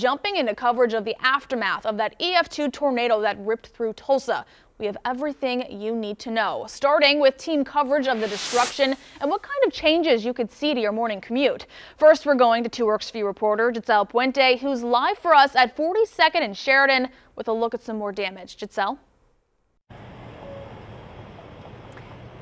Jumping into coverage of the aftermath of that EF2 tornado that ripped through Tulsa. We have everything you need to know, starting with team coverage of the destruction and what kind of changes you could see to your morning commute. First, we're going to 2 Works You Reporter Gitzel Puente, who's live for us at 42nd and Sheridan with a look at some more damage. Gitzel?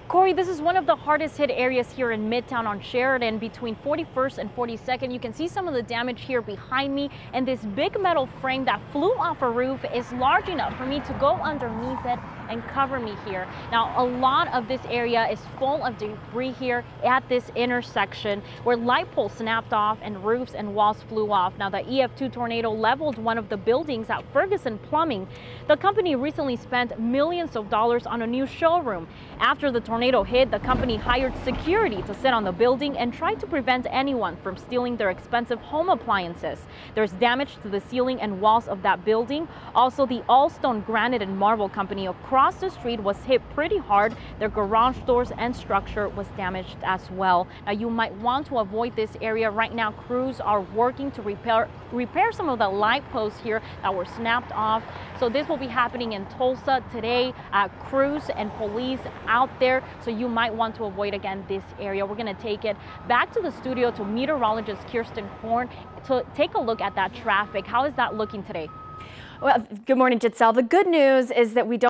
Corey, this is one of the hardest hit areas here in Midtown on Sheridan between 41st and 42nd. You can see some of the damage here behind me, and this big metal frame that flew off a roof is large enough for me to go underneath it and cover me here. Now, a lot of this area is full of debris here at this intersection where light poles snapped off and roofs and walls flew off. Now, the EF2 tornado leveled one of the buildings at Ferguson Plumbing. The company recently spent millions of dollars on a new showroom. After the tornado hit, the company hired security to sit on the building and try to prevent anyone from stealing their expensive home appliances. There's damage to the ceiling and walls of that building. Also, the All-Stone Granite and Marble Company across the street was hit pretty hard. Their garage doors and structure was damaged as well. Now, you might want to avoid this area right now. Crews are working to repair some of the light posts here that were snapped off. So this will be happening in Tulsa today. Crews and police out there, so you might want to avoid again this area. We're going to take it back to the studio to meteorologist Kirsten Horn to take a look at that traffic. How is that looking today? Well, good morning, Gitzel. The good news is that we don't